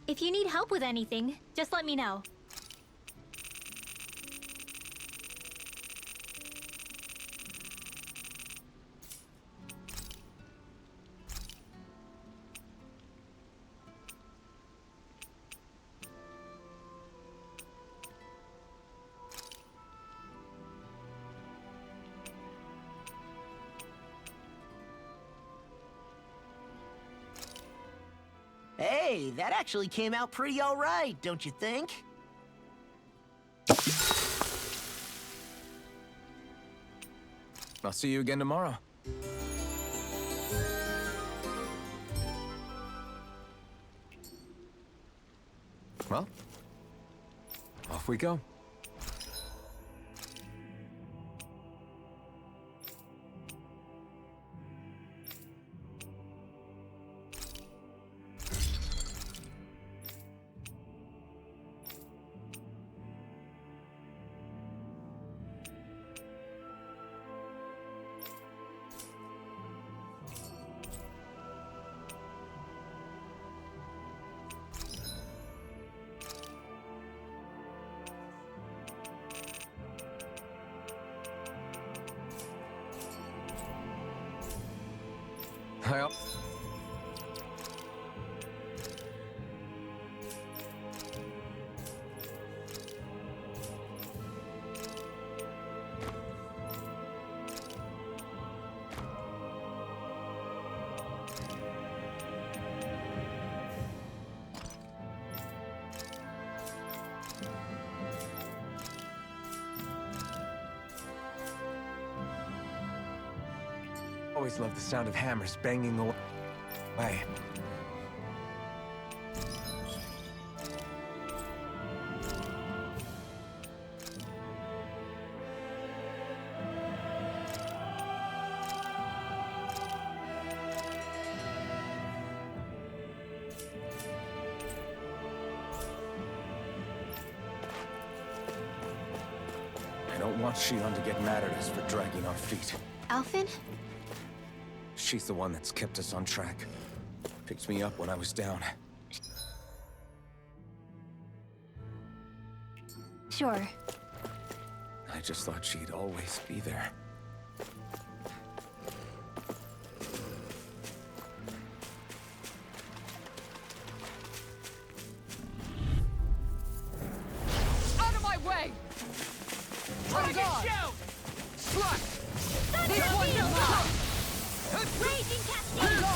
If you need help with anything, just let me know. Hey, that actually came out pretty all right, don't you think? I'll see you again tomorrow. Well, off we go. Well. Always loved the sound of hammers banging away. I don't want Shionne to get mad at us for dragging our feet. Alphen? She's the one that's kept us on track. Picked me up when I was down. Sure. I just thought she'd always be there. Out of my way! Hold on! Slut! This one's mine! Raging castillo!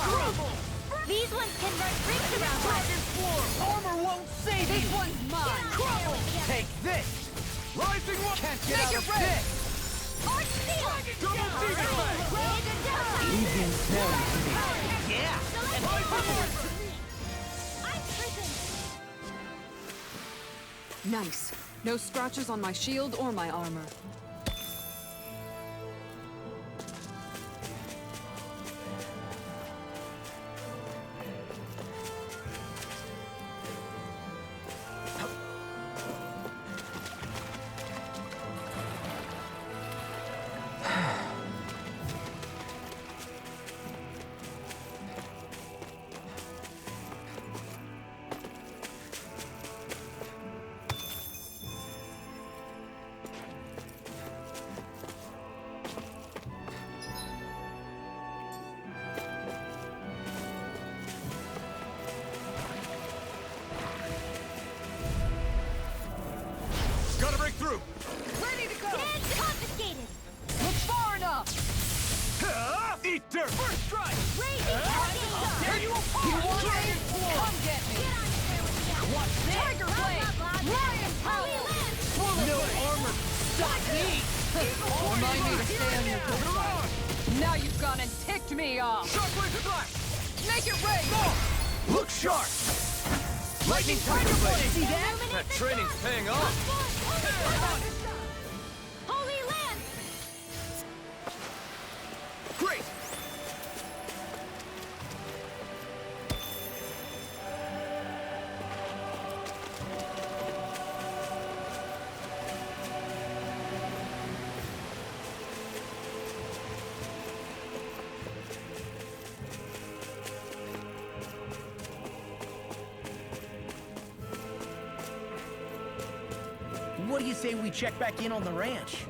These ones can run rings around Dragon floor! Armor won't save This you! one's mine! Crumble! Take this! Rising one! Can't get Make out it of red! this! Arch steel! Double demon blade! Even Yeah! I'm prison! Nice. No scratches on my shield or my armor. Gotta break through! Ready to go! It's confiscated! Look far enough! Eat dirt! First strike! Raging castillo! Tear you apart! You want Dragon me? floor! Come get me! Get on here with me! Watch this! Tiger blade! Lion Holy power! land! No armor! Stop me! Remind me to stay on your good side. Now you've gone and ticked me off! Shockwave to black! Make it rain! Look sharp! Lightning tiger blade! See that? That training's paying off! Holy land! Great! what do you say we check back in on the ranch?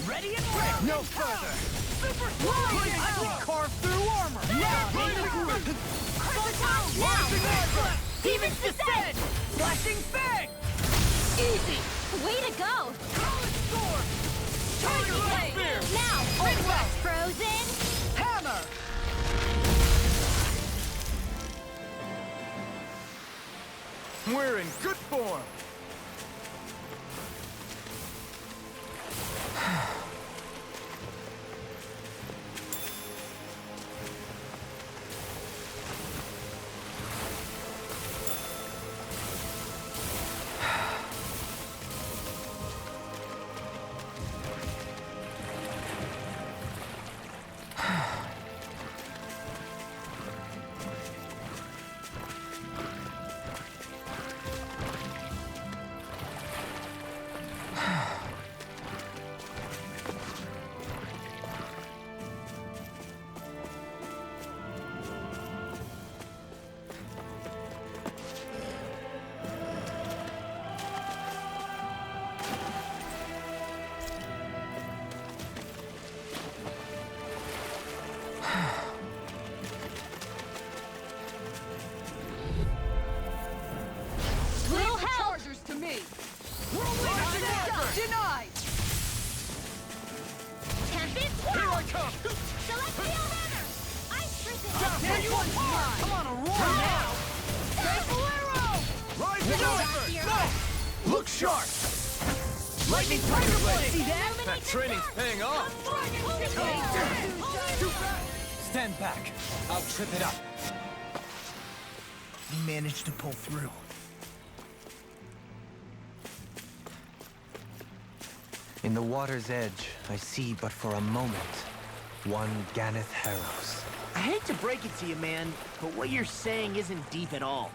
Ready and break! No further! Super slide! I can carve through armor! Now! Demons descend! Flashing fang! Easy! Way to go! College sword! Tiger Hey, spear! now! Big What's frozen? Hammer! We're in good form! Will help! Chargers to me! Denied! Tempest Here I down! come! Celestial hammer! Ice prison! Here you are! Come on, a roar now! Faithful arrow! Rise Get and back over! here. Go! Look sharp! Lightning tiger blade! See that? That training's paying off. Stand back. I'll trip it up. He managed to pull through. In the water's edge, I see but for a moment one Ganeth Harrows. I hate to break it to you, man, but what you're saying isn't deep at all.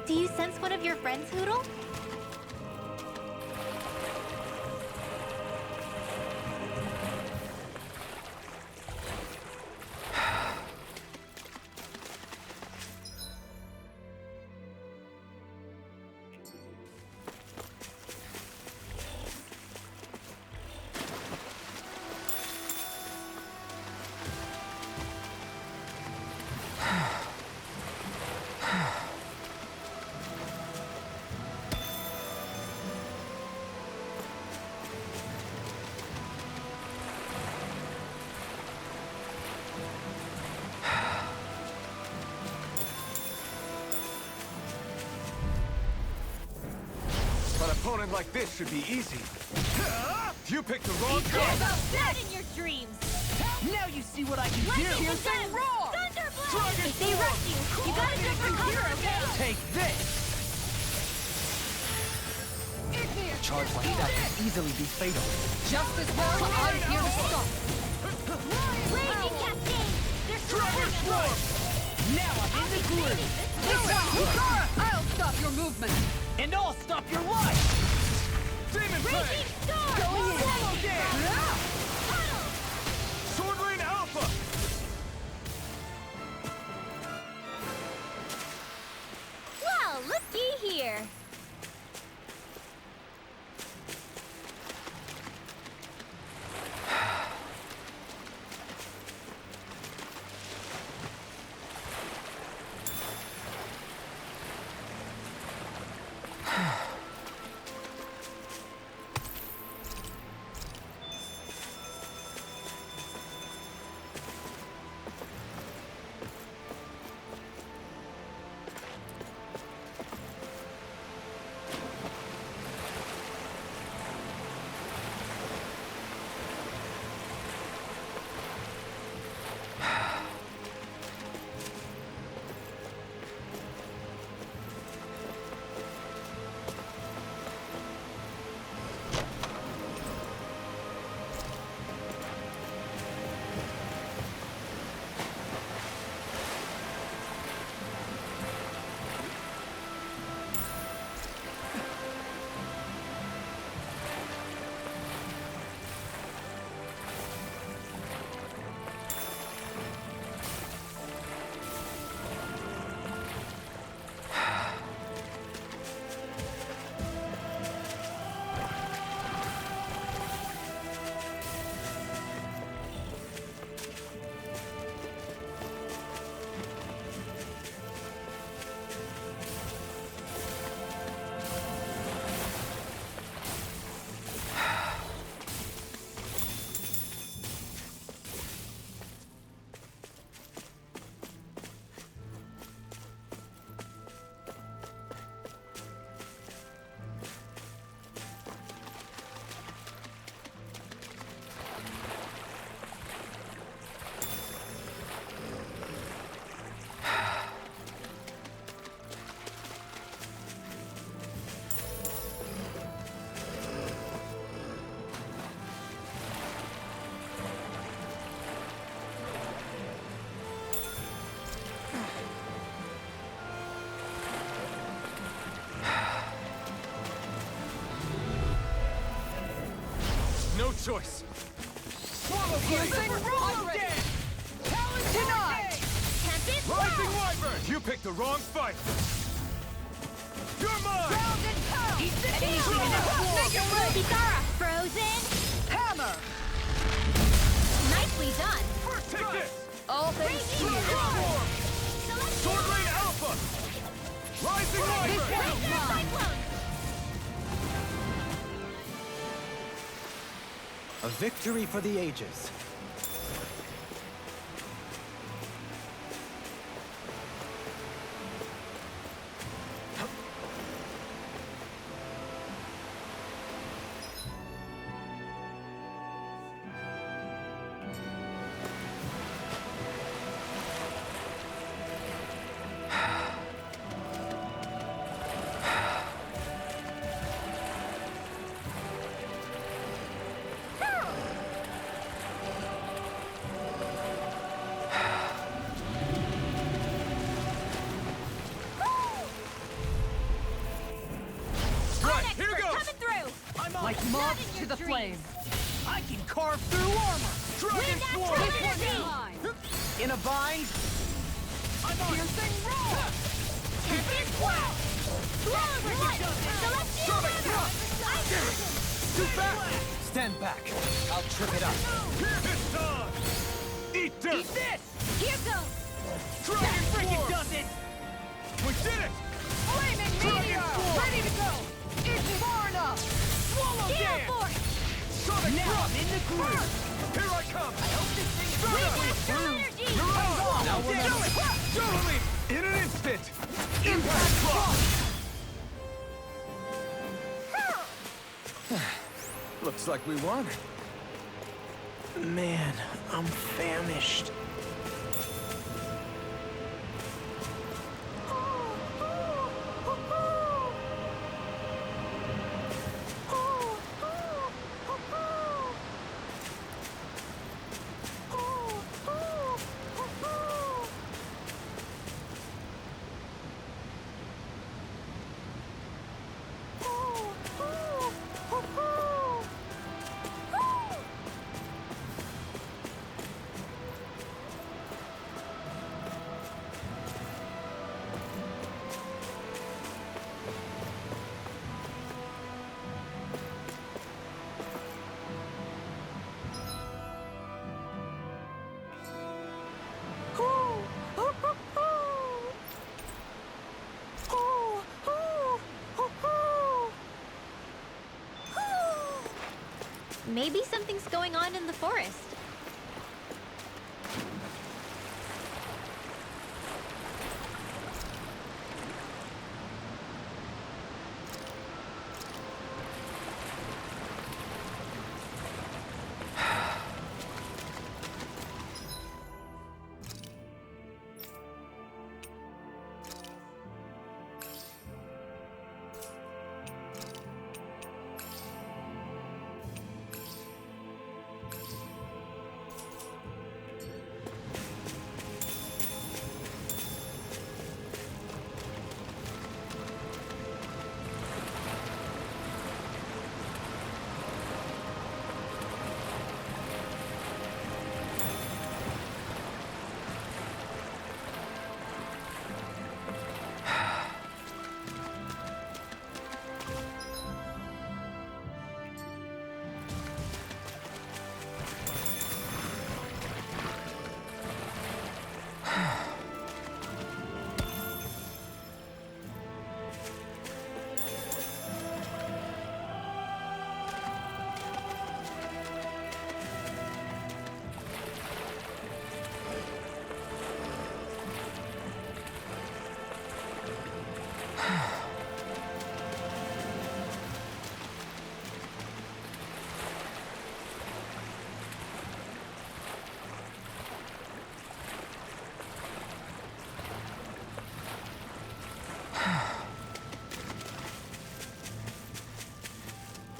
Do you sense one of your friends, Hoodle? opponent like this should be easy. You picked the wrong How card. about that in your dreams? Now you see what I can do! Lightning Piercing defense! roar! Thunderblade! If they rush you gotta jump for cover, okay? Take this! Igneous! Charge like that can easily be fatal. Just as well, I'm here to stop. Raging cascade! They're Dragon surrounding Swarm! us! Now I'm in the groove! This one! I'll stop your movement. And I'll stop your life! Demon Fang! Raging star! Going in! Swallow dance! Tunnel! Sword Lane Alpha! Well, looky here. No choice. Swallow Blade! Piercing roar! Talon denied! Tempest Rising Wall! Wyvern! You picked the wrong fight! You're mine! Ground and pound! Eat the Easy shield! enough! Make it work! Bizarra! Frozen! Hammer! Nicely done! Take this! All things to Raging you. Storm! Sword Lane Alpha! Rising This Wyvern! one's Laser mine. Cyclone! A victory for the ages. Like moths to the flame. I can carve through armor! Dragon Swarm! This one's mine. In a bind? I'm on! Piercing roar! Tempest Wall! Long Blood! Celestial Manner! Too fast! Stand back. I'll trip it up. It's on! Eat dirt! Eat this! Here goes! That freaking does it! We did it! Flaming meteor! Ready to go! It's far enough! Swallow Gale dance! Force! Sonic Now Thrust! I'm in the groove! Here I come! I hope this thing is Start up! Astral Energy! You're on! Now we're Do not- it! Totally! In an instant! Impact Drop! Looks like we won. Man, I'm famished. Maybe something's going on in the forest.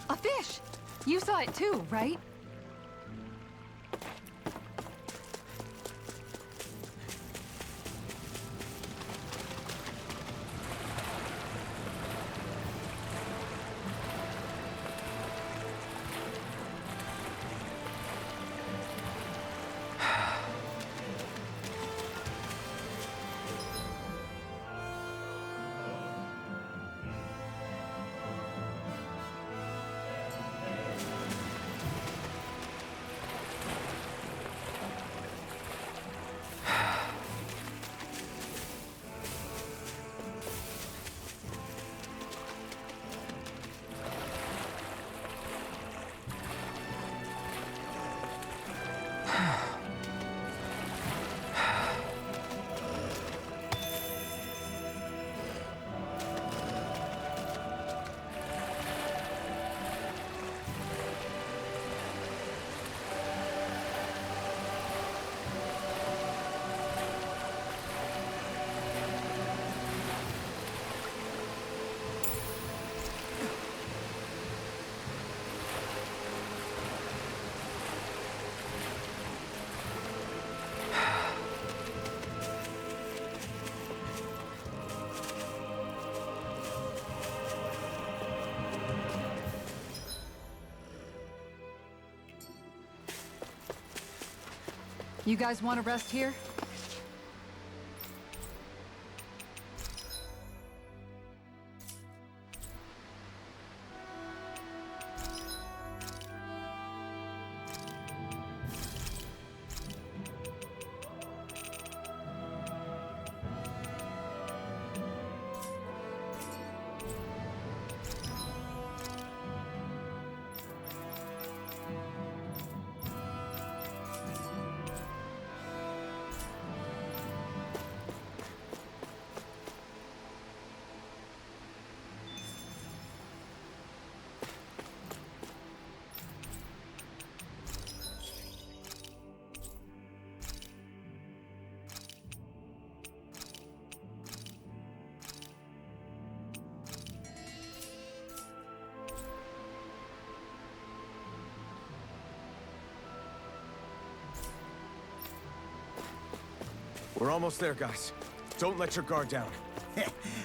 A fish! You saw it too, right? You guys want to rest here? We're almost there, guys. Don't let your guard down.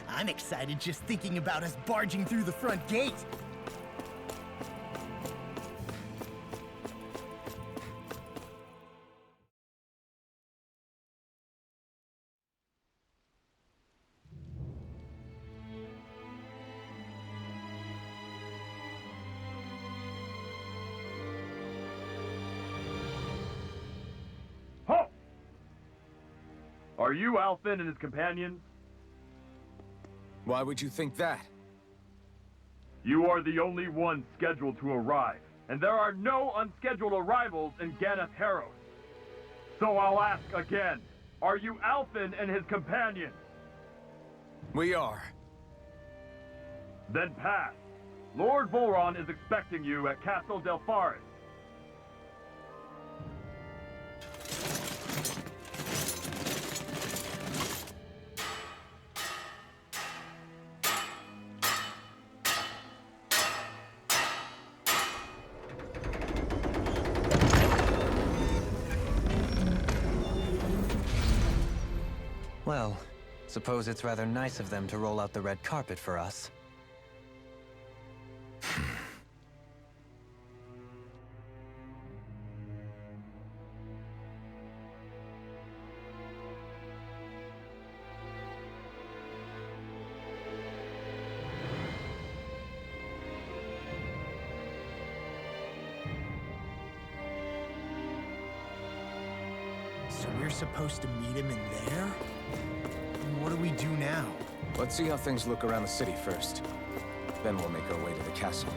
I'm excited just thinking about us barging through the front gate. Halt! Are you Alfin and his companions? Why would you think that? You are the only one scheduled to arrive, and there are no unscheduled arrivals in Ganeth Haros. So I'll ask again, are you Alfin and his companions? We are. Then pass. Lord Volron is expecting you at Castle del Fharis. Well, suppose it's rather nice of them to roll out the red carpet for us. So we're supposed to meet him in there? And what do we do now? Let's see how things look around the city first. Then we'll make our way to the castle.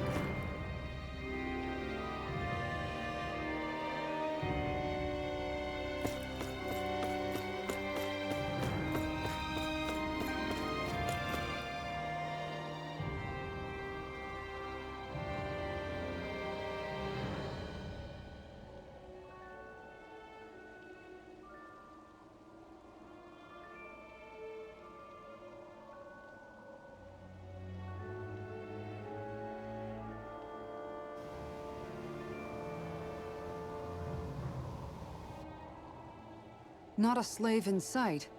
Not a slave in sight.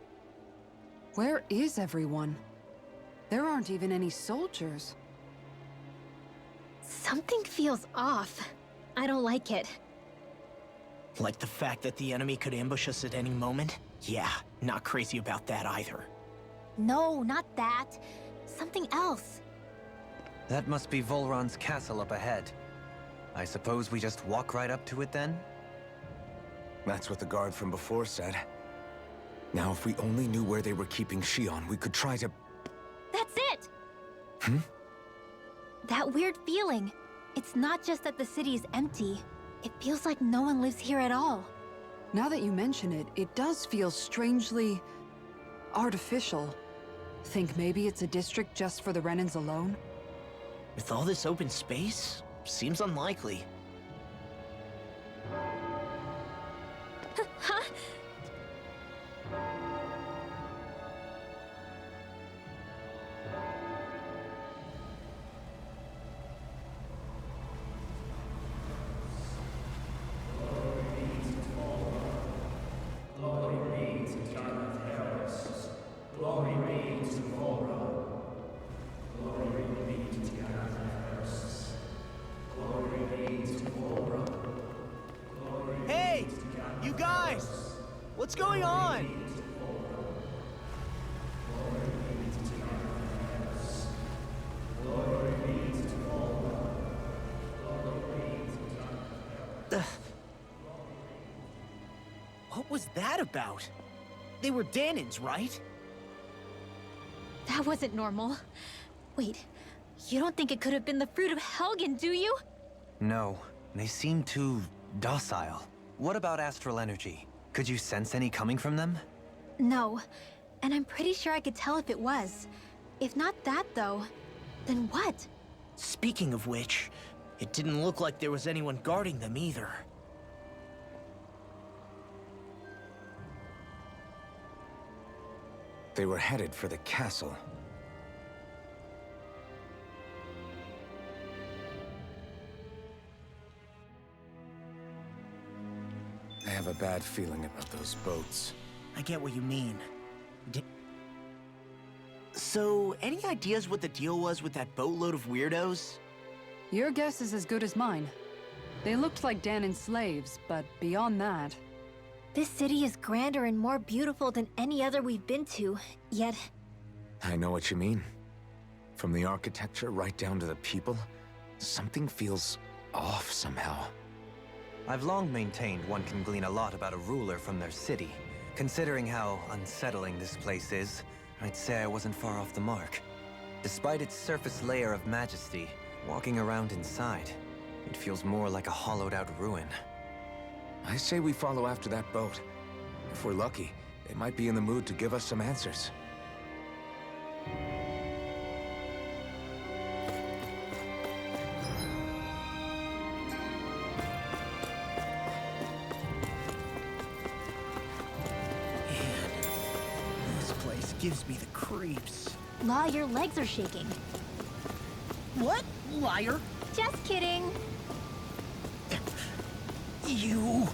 Where is everyone? There aren't even any soldiers. Something feels off. I don't like it. Like the fact that the enemy could ambush us at any moment? Yeah, not crazy about that either. No, not that. Something else. That must be Volron's castle up ahead. I suppose we just walk right up to it then? That's what the guard from before said. Now, if we only knew where they were keeping Shionne, we could try to... That's it! Hmm? That weird feeling. It's not just that the city is empty. It feels like no one lives here at all. Now that you mention it, it does feel strangely... artificial. Think maybe it's a district just for the Renans alone? With all this open space? Seems unlikely. Huh? Hey! You guys! What's going on? What was that about? They were Danans, right? That wasn't normal. Wait, you don't think it could have been the fruit of Helgen, do you? No, they seem too docile. What about astral energy? Could you sense any coming from them? No, and I'm pretty sure I could tell if it was. If not that, though, then what? Speaking of which, it didn't look like there was anyone guarding them either. They were headed for the castle. I have a bad feeling about those boats. I get what you mean. So, any ideas what the deal was with that boatload of weirdos? Your guess is as good as mine. They looked like Danan's slaves, but beyond that... This city is grander and more beautiful than any other we've been to, yet... I know what you mean. From the architecture right down to the people, something feels off somehow. I've long maintained one can glean a lot about a ruler from their city. Considering how unsettling this place is, I'd say I wasn't far off the mark. Despite its surface layer of majesty, walking around inside, it feels more like a hollowed-out ruin. I say we follow after that boat. If we're lucky, they might be in the mood to give us some answers. Man, this place gives me the creeps. Law, your legs are shaking. What? Liar? Just kidding. You...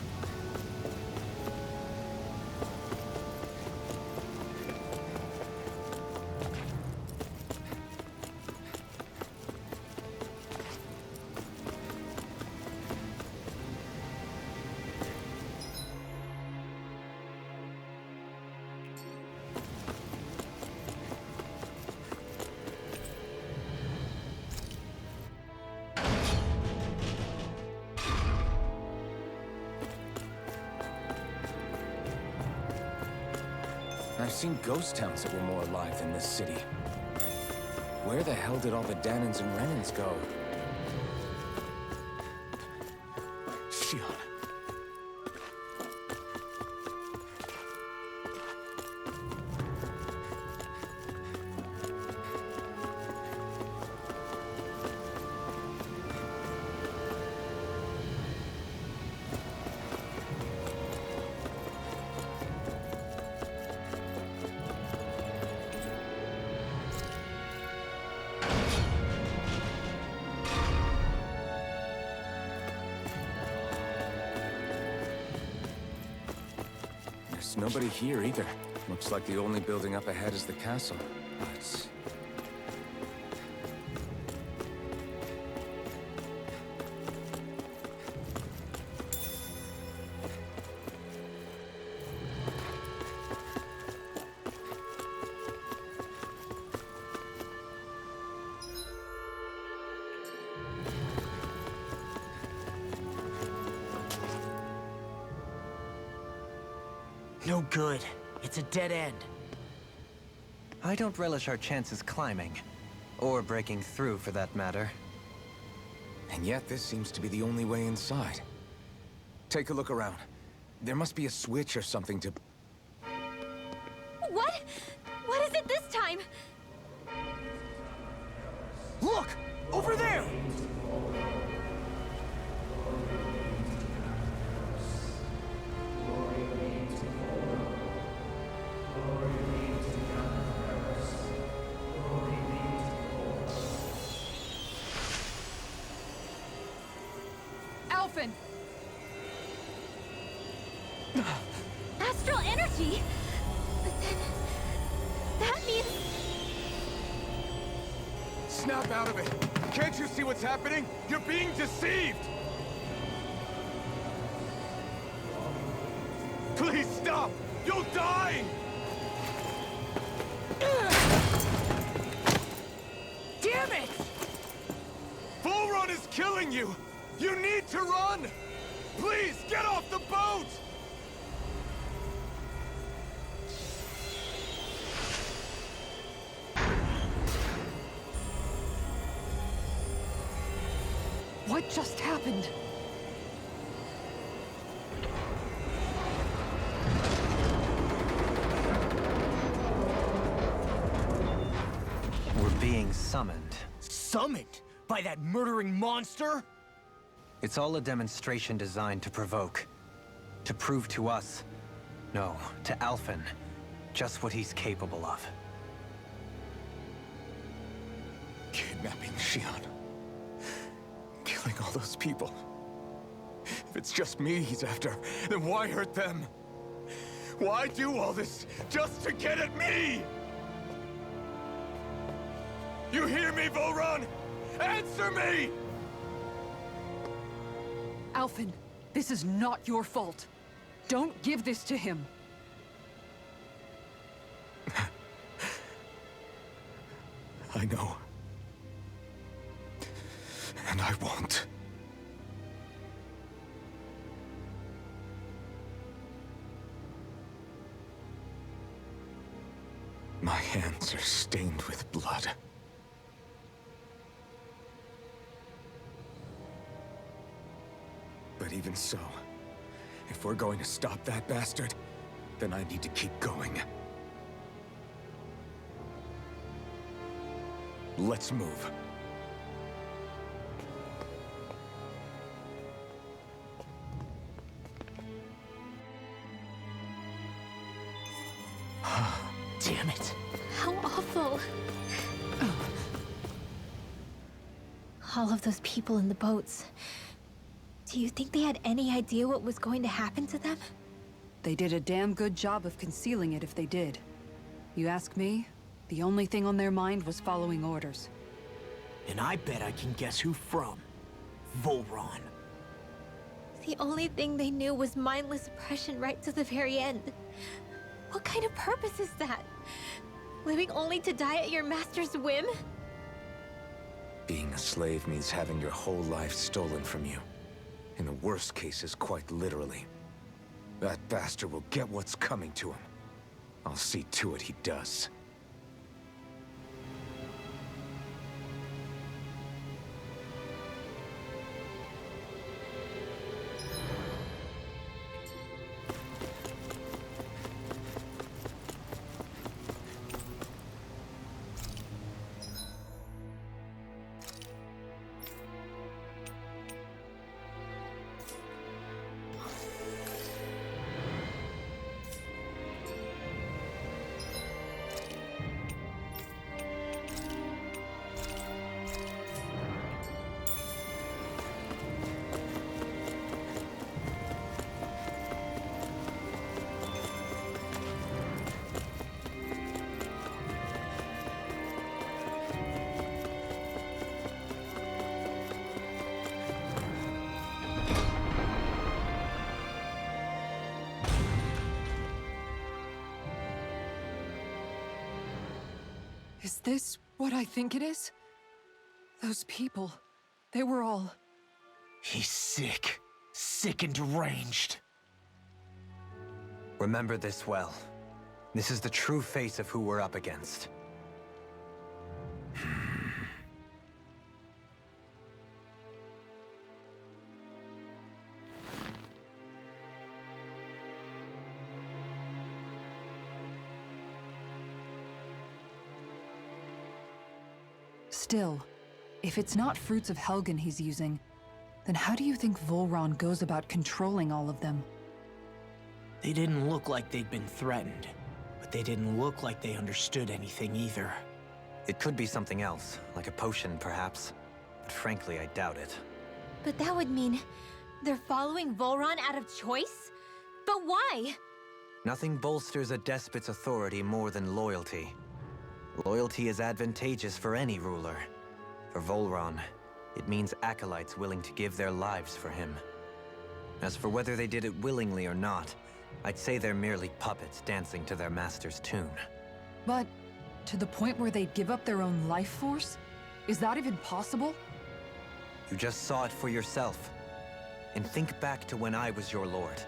I've seen ghost towns that were more alive than this city. Where the hell did all the Danans and Renans go? Shionne. There's nobody here either. Looks like the only building up ahead is the castle. But... No good. It's a dead end. I don't relish our chances climbing. Or breaking through, for that matter. And yet, this seems to be the only way inside. Take a look around. There must be a switch or something to... What? What is it this time? Look! Over there! Alphen! Astral energy? But then... that means... Snap out of it! Can't you see what's happening? You're being deceived! Please stop! You'll die! Damn it! Bull Run is killing you! You need to run! Please, get off the boat! What just happened? We're being summoned. Summoned? By that murdering monster? It's all a demonstration designed to provoke. To prove to us, no, to Alphen, just what he's capable of. Kidnapping Shionne. Killing all those people. If it's just me he's after, then why hurt them? Why do all this just to get at me? You hear me, Volron? Answer me! Alphen, this is not your fault. Don't give this to him. I know. And I won't. My hands are stained with blood. But even so, if we're going to stop that bastard, then I need to keep going. Let's move. Damn it. How awful. All of those people in the boats. Do you think they had any idea what was going to happen to them? They did a damn good job of concealing it if they did. You ask me, the only thing on their mind was following orders. And I bet I can guess who from. Volron. The only thing they knew was mindless oppression right to the very end. What kind of purpose is that? Living only to die at your master's whim? Being a slave means having your whole life stolen from you. In the worst cases, quite literally. That bastard will get what's coming to him. I'll see to it he does. Is this what I think it is? Those people, they were all... He's sick. Sick and deranged. Remember this well. This is the true face of who we're up against. Still, if it's not fruits of Helgen he's using, then how do you think Volron goes about controlling all of them? They didn't look like they'd been threatened, but they didn't look like they understood anything either. It could be something else, like a potion perhaps. But frankly, I doubt it. But that would mean they're following Volron out of choice? But why? Nothing bolsters a despot's authority more than loyalty. Loyalty is advantageous for any ruler. For Volron, it means acolytes willing to give their lives for him. As for whether they did it willingly or not, I'd say they're merely puppets dancing to their master's tune. But to the point where they'd give up their own life force? Is that even possible? You just saw it for yourself. And think back to when I was your lord.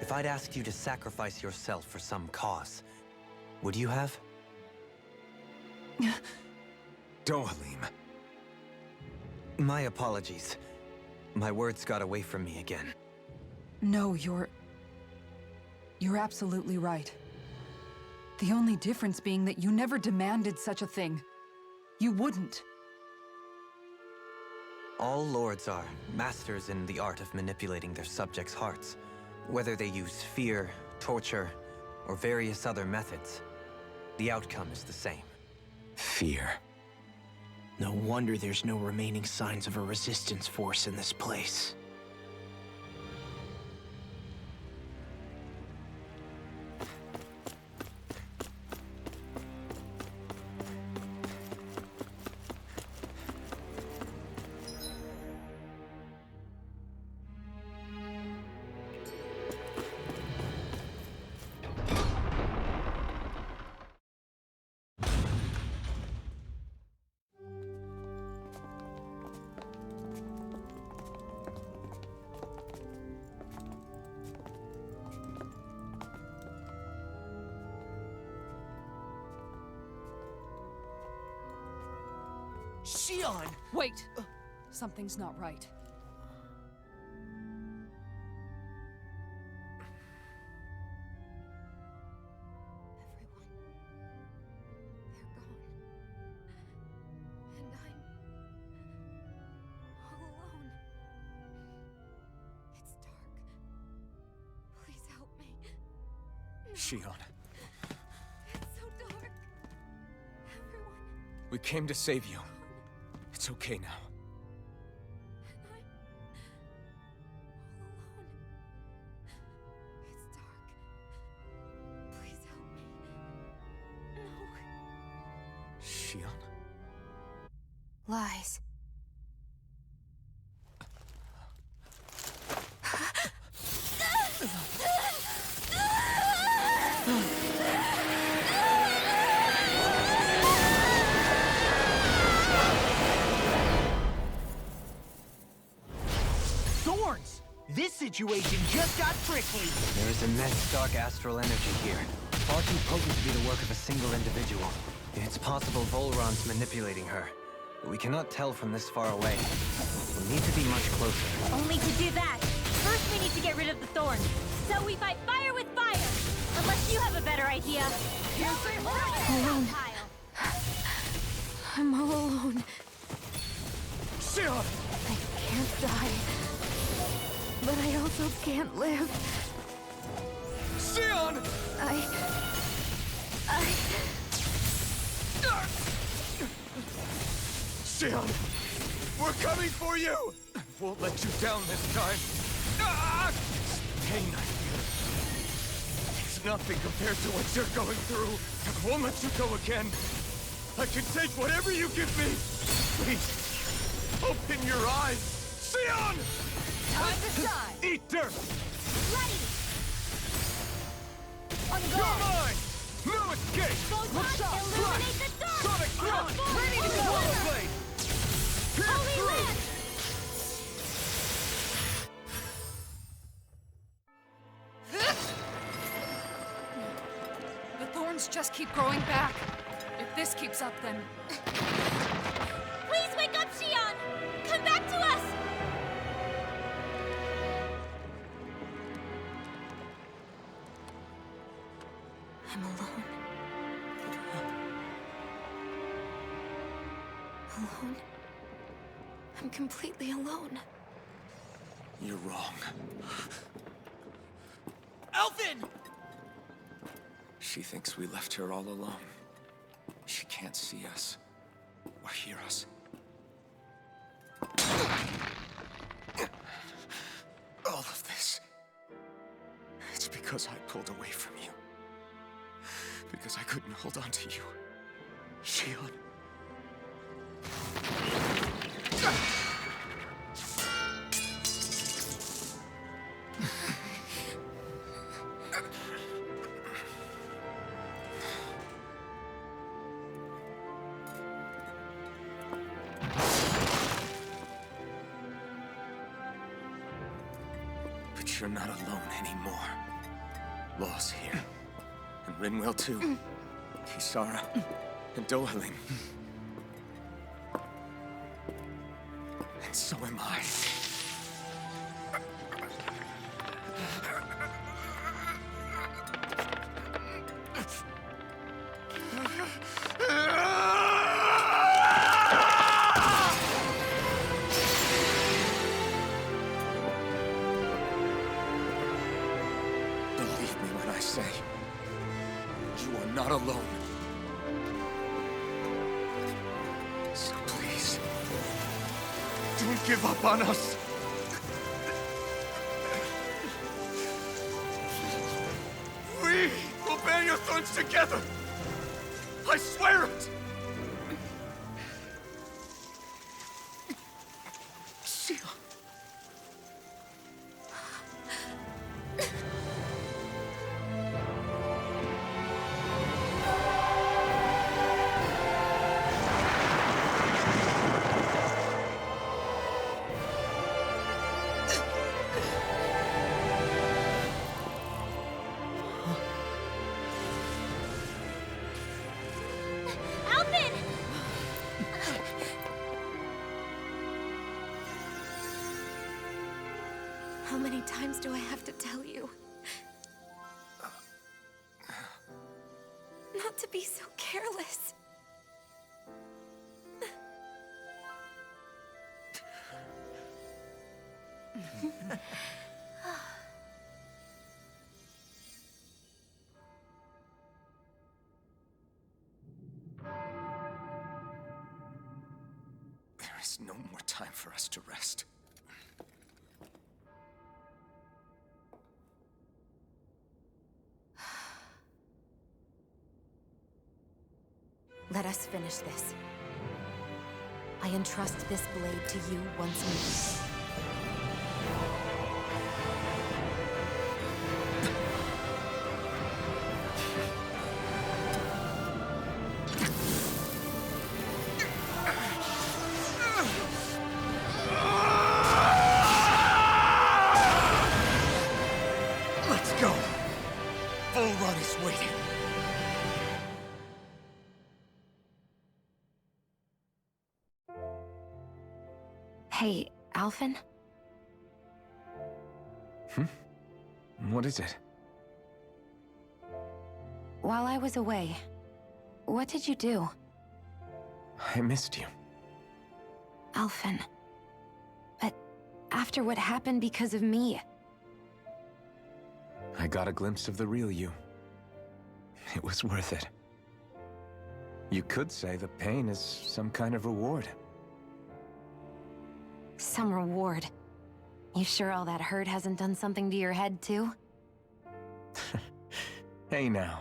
If I'd asked you to sacrifice yourself for some cause, would you have? Dohalim. My apologies. My words got away from me again. No, you're absolutely right. The only difference being that you never demanded such a thing. You wouldn't. All lords are masters in the art of manipulating their subjects' hearts, whether they use fear, torture, or various other methods. The outcome is the same. Fear. No wonder there's no remaining signs of a resistance force in this place. Shionne! Wait! Something's not right. Everyone. They're gone. And I'm all alone. It's dark. Please help me. Shionne, It's so dark. Everyone. we came to save you. It's okay now. And I'm all alone. It's dark. Please help me. No. Shionne? Lies. Thorns! This situation just got tricky. There is immense dark astral energy here, far too potent to be the work of a single individual. It's possible Volron's manipulating her, but we cannot tell from this far away. We'll need to be much closer. Only to do that, first we need to get rid of the thorns. So we fight fire with fire! Unless you have a better idea. Alone. I'm all alone. Shionne! I can't die. But I also can't live. Shionne! Shionne! We're coming for you! Won't let you down this time. Ah! Pain I feel. It's nothing compared to what you're going through. I won't let you go again. I can take whatever you give me. Please, open your eyes. Shionne! Time to shine! Eat dirt! Ready! On You're guard! mine! No escape! Photon, illuminate the dark! Sonic thrust! Ready to go! Rollerblade! Pierce Holy through! Land! The thorns just keep growing back. If this keeps up, then... Please wake up, Shionne! Come back to us! I'm alone. Alone? I'm completely alone. You're wrong. Elfin! She thinks we left her all alone. She can't see us or hear us. All of this. It's because I pulled away from you. Because I couldn't hold on to you. Shionne. But you're not alone anymore. Law's here. And Rinwell too. Kisara. And Dohaling. And so am I. Believe me when I say, you are not alone. So please, don't give up on us. We will bear your thorns together. I swear it. Shionne. many times do I have to tell you? Not to be so careless. There is no more time for us to rest. Let us finish this. I entrust this blade to you once more. Let's go! Full run is waiting. Hey, Alphen? What is it? While I was away, what did you do? I missed you. Alphen. But after what happened because of me, I got a glimpse of the real you. It was worth it. You could say the pain is some kind of reward. some reward. You sure all that hurt hasn't done something to your head, too? Hey now.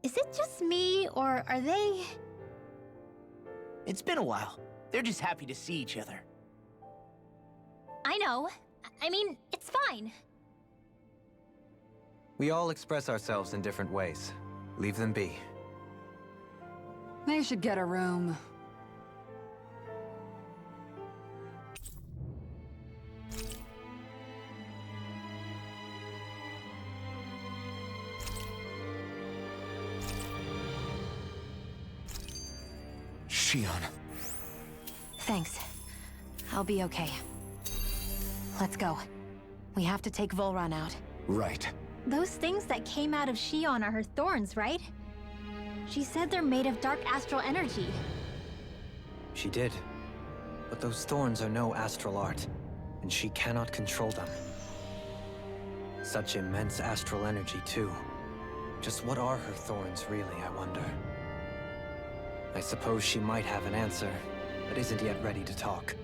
Is it just me, or are they... It's been a while. They're just happy to see each other. I know. I mean, it's fine. We all express ourselves in different ways. Leave them be. They should get a room. Shionne. Thanks. I'll be okay. Let's go. We have to take Volron out. Right. Those things that came out of Shionne are her thorns, right? She said they're made of dark astral energy. She did. But those thorns are no astral art, and she cannot control them. Such immense astral energy, too. Just what are her thorns, really, I wonder? I suppose she might have an answer, but isn't yet ready to talk.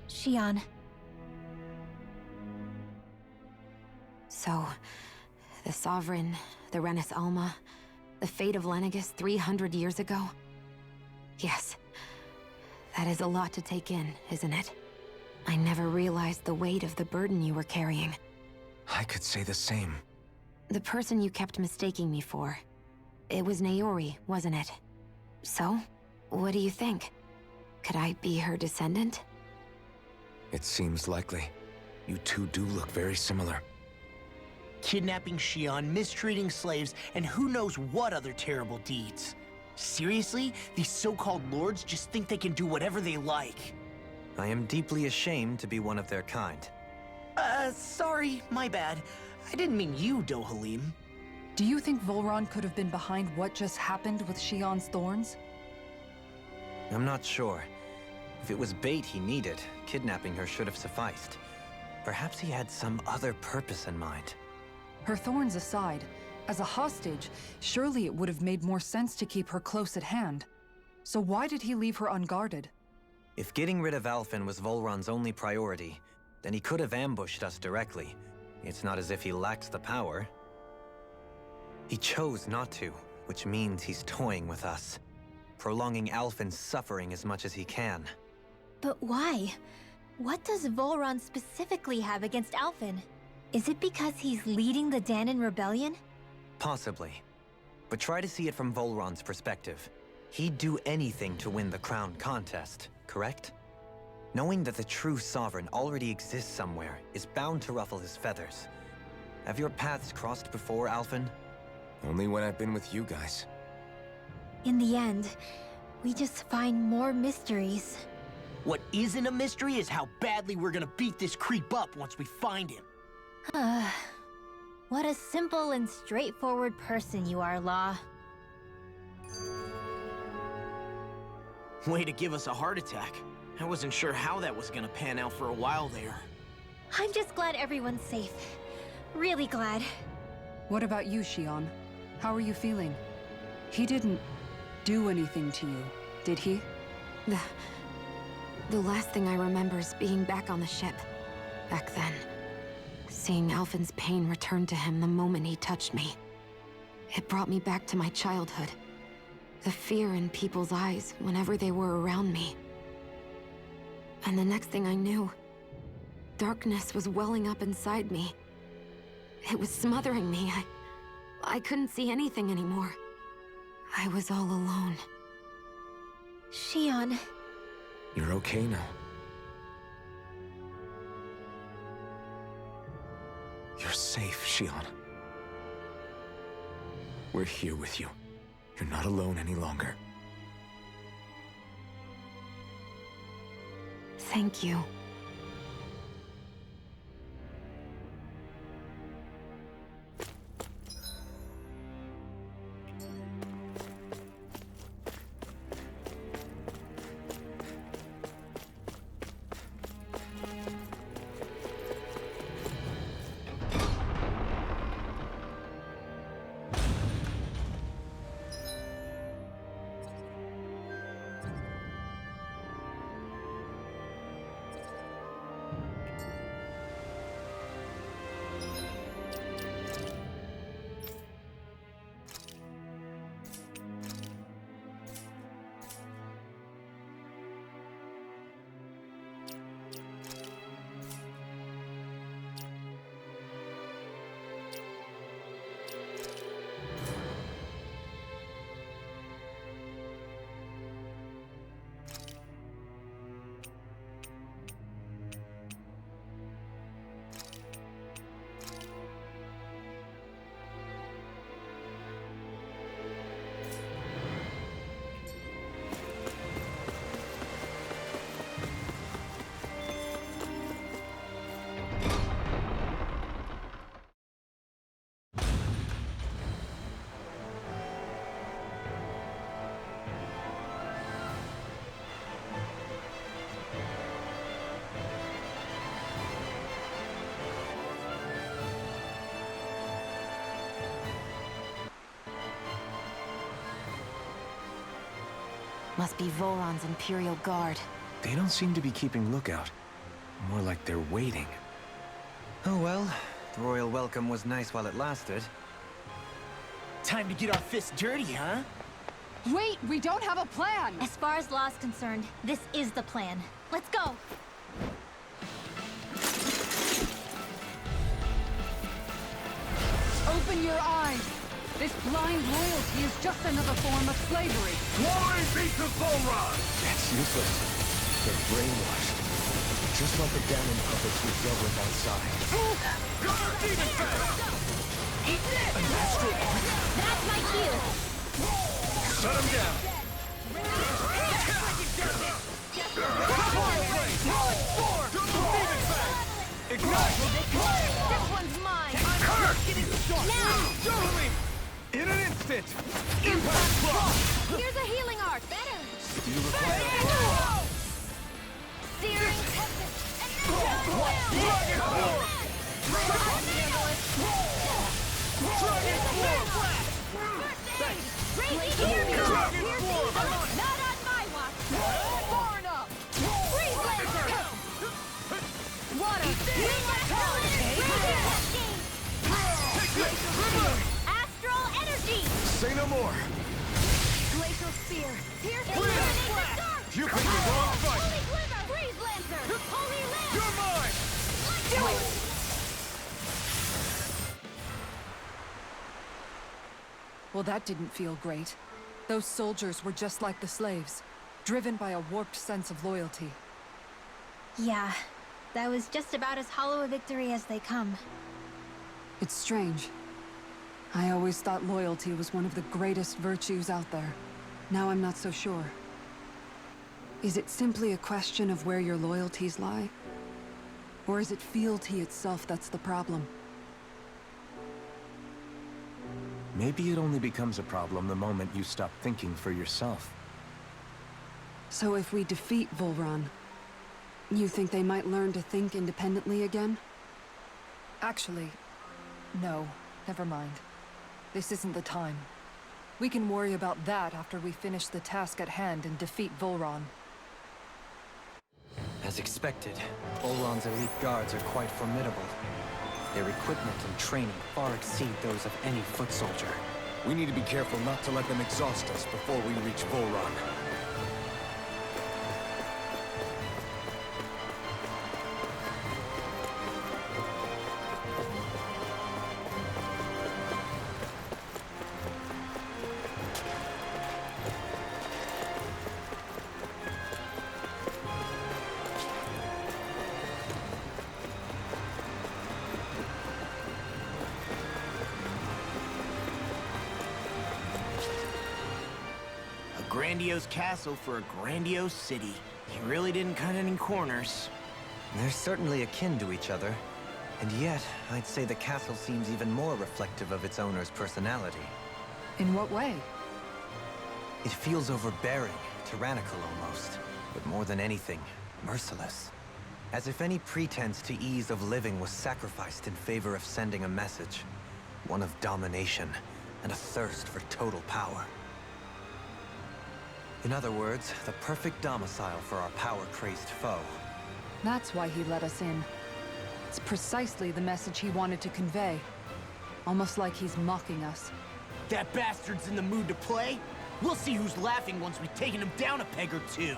Shionne. So, the Sovereign, the Renis Alma, the fate of Lenegis 300 years ago? Yes. That is a lot to take in, isn't it? I never realized the weight of the burden you were carrying. I could say the same. The person you kept mistaking me for. It was Naori, wasn't it? So, what do you think? Could I be her descendant? It seems likely. You two do look very similar. Kidnapping Shionne, mistreating slaves, and who knows what other terrible deeds. Seriously? These so-called lords just think they can do whatever they like. I am deeply ashamed to be one of their kind. Sorry, my bad. I didn't mean you, Dohalim. Do you think Volron could have been behind what just happened with Shionne's thorns? I'm not sure. If it was bait he needed, kidnapping her should have sufficed. Perhaps he had some other purpose in mind. Her thorns aside, as a hostage, surely it would have made more sense to keep her close at hand. So why did he leave her unguarded? If getting rid of Alphen was Volron's only priority, then he could have ambushed us directly. It's not as if he lacks the power. He chose not to, which means he's toying with us, prolonging Alphen's suffering as much as he can. But why? What does Volron specifically have against Alphen? Is it because he's leading the Danon rebellion? Possibly. But try to see it from Volron's perspective. He'd do anything to win the crown contest, correct? Knowing that the true sovereign already exists somewhere is bound to ruffle his feathers. Have your paths crossed before, Alphen? Only when I've been with you guys. In the end, We just find more mysteries. What isn't a mystery is how badly we're gonna beat this creep up once we find him. What a simple and straightforward person you are, Law. Way to give us a heart attack. I wasn't sure how that was gonna pan out for a while there. I'm just glad everyone's safe. Really glad. What about you, Shionne? How are you feeling? He didn't do anything to you, did he? The last thing I remember is being back on the ship. Back then. Seeing Alphen's pain return to him the moment he touched me. It brought me back to my childhood. The fear in people's eyes whenever they were around me. And the next thing I knew, darkness was welling up inside me. It was smothering me. I couldn't see anything anymore. I was all alone. Shionne. You're okay now. You're safe, Shionne. We're here with you. You're not alone any longer. Thank you. Must be Voron's Imperial Guard. They don't seem to be keeping lookout. More like they're waiting. Oh well, the royal welcome was nice while it lasted. Time to get our fists dirty, huh? Wait, we don't have a plan! As far as Law's concerned, this is the plan. Let's go! Open your eyes! This blind loyalty is just another form of slavery. Glory be to Voron! That's useless. They're brainwashed. Just like the damning puppets we dealt with outside. An astral arc? That's my cue! Shut him down! Ignite! This one's mine! Now! In an instant! Here's a healing arc! Better! You require Searing tempest! Not on my watch! Far enough! Freeze laser! Water! Astral energy! Say no more! Glacial spear! Pierce the dark! You picked the wrong fight! Holy glimmer! Freeze lancer! Holy lance! You're mine! Do it! Well, that didn't feel great. Those soldiers were just like the slaves, driven by a warped sense of loyalty. Yeah, that was just about as hollow a victory as they come. It's strange. I always thought loyalty was one of the greatest virtues out there. Now I'm not so sure. Is it simply a question of where your loyalties lie? Or is it fealty itself that's the problem? Maybe it only becomes a problem the moment you stop thinking for yourself. So if we defeat Volran, you think they might learn to think independently again? Actually, no. Never mind. This isn't the time. We can worry about that after we finish the task at hand and defeat Volran. As expected, Volran's elite guards are quite formidable. Their equipment and training far exceed those of any foot soldier. We need to be careful not to let them exhaust us before we reach Volran. Grandiose castle for a grandiose city. He really didn't cut any corners. They're certainly akin to each other. And yet, I'd say the castle seems even more reflective of its owner's personality. In what way? It feels overbearing, tyrannical almost. But more than anything, merciless. As if any pretense to ease of living was sacrificed in favor of sending a message. One of domination, and a thirst for total power. In other words, the perfect domicile for our power-crazed foe. That's why he let us in. It's precisely the message he wanted to convey. Almost like he's mocking us. That bastard's in the mood to play? We'll see who's laughing once we've taken him down a peg or two.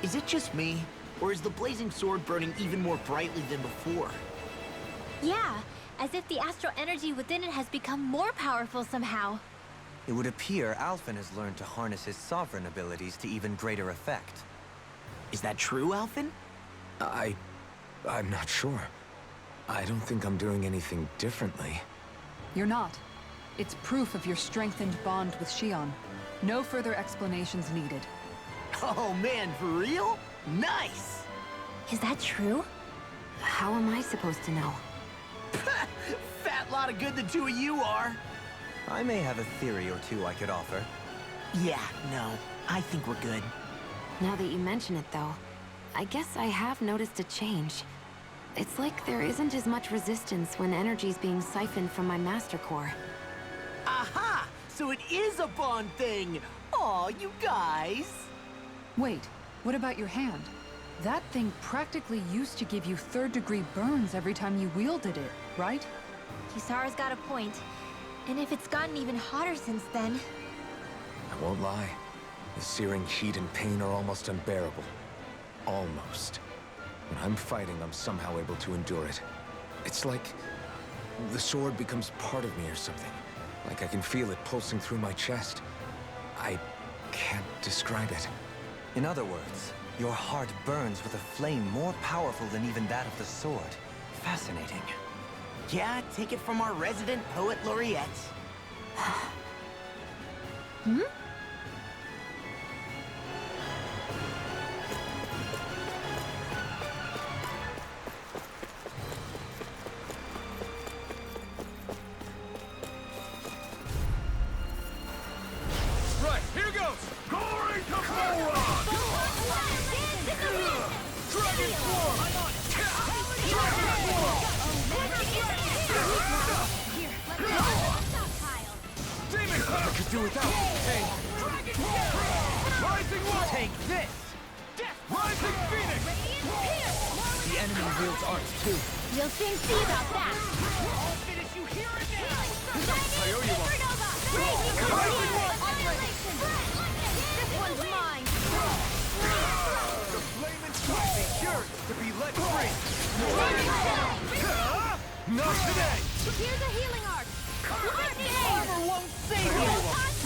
Is it just me? Or is the blazing sword burning even more brightly than before? Yeah, as if the astral energy within it has become more powerful somehow. It would appear Alphen has learned to harness his sovereign abilities to even greater effect. Is that true, Alphen? I'm not sure. I don't think I'm doing anything differently. You're not. It's proof of your strengthened bond with Shionne. No further explanations needed. Oh man, for real? Nice! Is that true? How am I supposed to know? Fat lot of good the two of you are. I may have a theory or two I could offer. Yeah, no. I think we're good. Now that you mention it, though, I guess I have noticed a change. It's like there isn't as much resistance when energy's being siphoned from my master core. Aha! So it is a bond thing! Aw, you guys! Wait, what about your hand? That thing practically used to give you third-degree burns every time you wielded it, right? Kisara's got a point. And if it's gotten even hotter since then... I won't lie. The searing heat and pain are almost unbearable. Almost. When I'm fighting, I'm somehow able to endure it. It's like the sword becomes part of me or something. Like I can feel it pulsing through my chest. I can't describe it. In other words, your heart burns with a flame more powerful than even that of the sword. Fascinating. Yeah, take it from our resident poet laureate. Hmm? Right, here goes! Glory to Volran! Dragon Swarm! Dragon Swarm! Demon! I could do without this tank! Dragon Swarm! Rising Wolf! Take this! Rising Phoenix! The enemy wields arts too. We'll soon see about that. I'll finish you here and now! I owe you one. Rising Wolf! This one's mine. The flame inside me yearns to be let free! Not today! Here's a healing arc. Armor won't save you!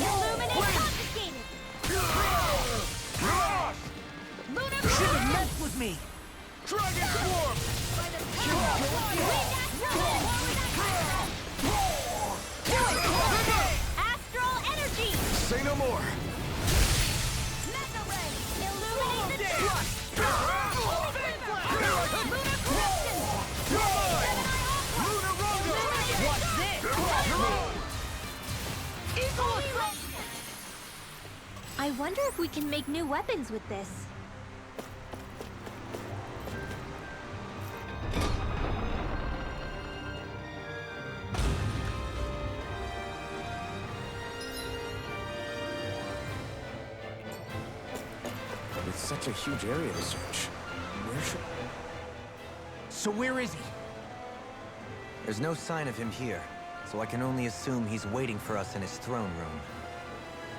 Illuminate confiscated. Lunar Shouldn't mess with me! Dragon Swarm! Astral energy. Say no more! Mega ray! Illuminate the dark! What's this? I wonder if we can make new weapons with this. It's such a huge area to search. Where should... So where is he? There's no sign of him here, so I can only assume he's waiting for us in his throne room.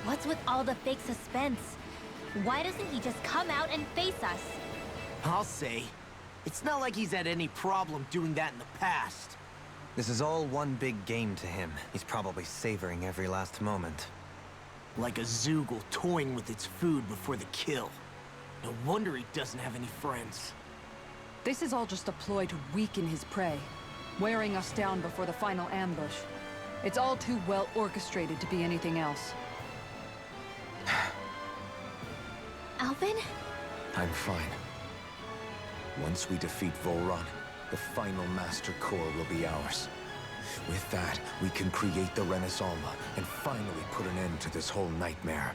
What's with all the fake suspense? Why doesn't he just come out and face us? I'll say. It's not like he's had any problem doing that in the past. This is all one big game to him. He's probably savoring every last moment. Like a Zoogle toying with its food before the kill. No wonder he doesn't have any friends. This is all just a ploy to weaken his prey, wearing us down before the final ambush. It's all too well orchestrated to be anything else. Alvin? I'm fine. Once we defeat Volron, the final Master Core will be ours. With that, we can create the Alma and finally put an end to this whole nightmare.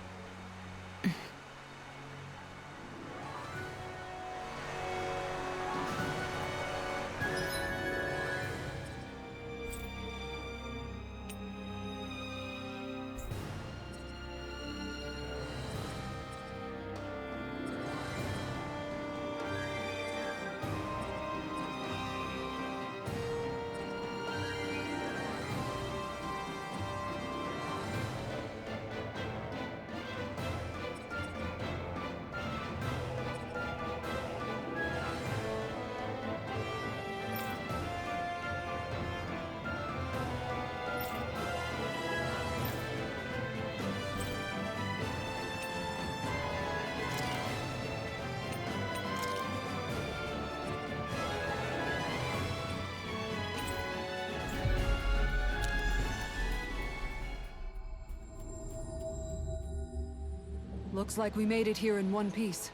Looks like we made it here in one piece.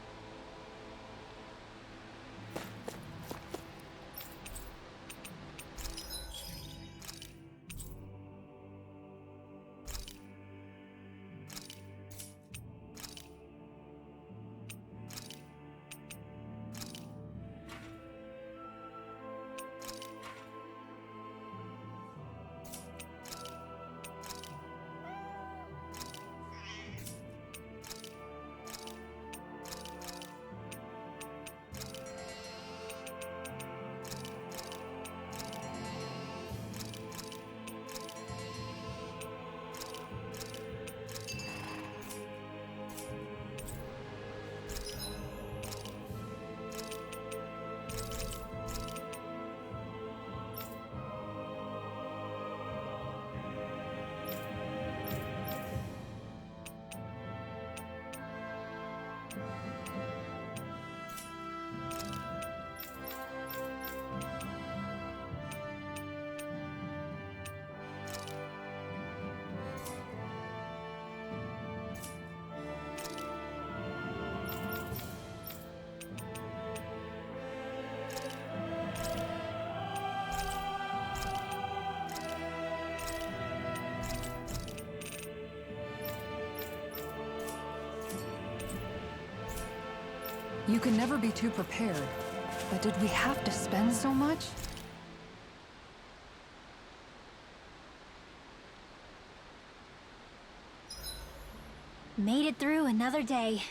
You can never be too prepared. But did we have to spend so much? Made it through another day.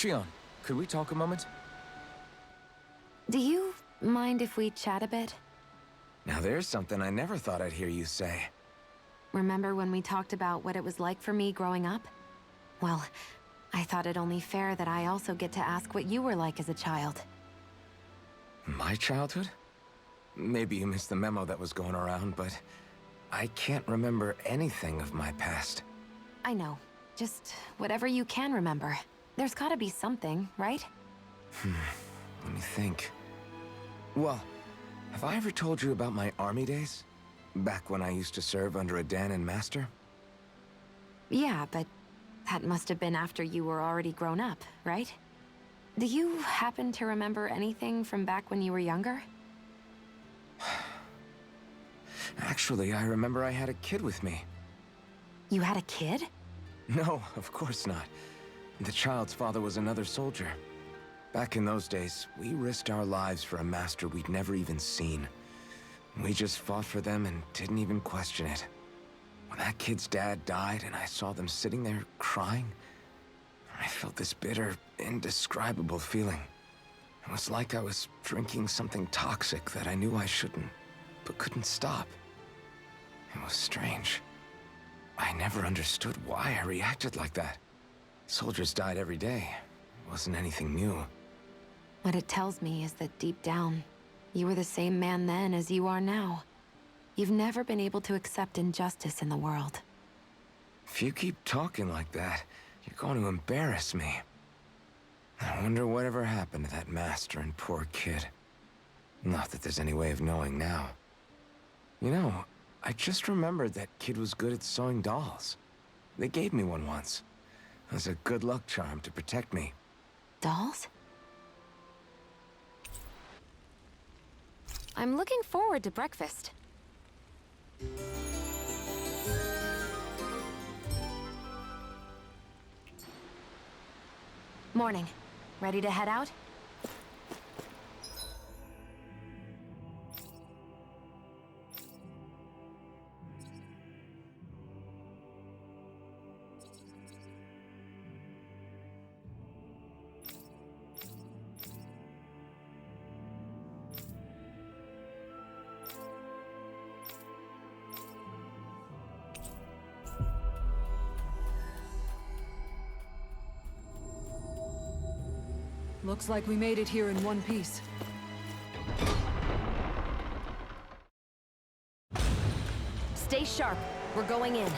Shionne, could we talk a moment? Do you Mind if we chat a bit? Now there's something I never thought I'd hear you say. Remember when we talked about what it was like for me growing up? Well, I thought it only fair that I also get to ask what you were like as a child. My childhood? Maybe you missed the memo that was going around, but I can't remember anything of my past. I know. Just whatever you can remember. There's gotta be something, right? Let me think. Well, have I ever told you about my army days? Back when I used to serve under a Danon master? Yeah, but that must have been after you were already grown up, right? Do you happen to remember anything from back when you were younger? Actually, I remember I had a kid with me. You had a kid? No, of course not. The child's father was another soldier. Back in those days, we risked our lives for a master we'd never even seen. We just fought for them and didn't even question it. When that kid's dad died and I saw them sitting there crying, I felt this bitter, indescribable feeling. It was like I was drinking something toxic that I knew I shouldn't, but couldn't stop. It was strange. I never understood why I reacted like that. Soldiers died every day. It wasn't anything new. What it tells me is that deep down, you were the same man then as you are now. You've never been able to accept injustice in the world. If you keep talking like that, you're going to embarrass me. I wonder whatever happened to that master and poor kid. Not that there's any way of knowing now. You know, I just remembered that kid was good at sewing dolls. They gave me one once. As a good luck charm to protect me. Dolls? I'm looking forward to breakfast. Morning. Ready to head out? Looks like we made it here in one piece. Stay sharp. We're going in.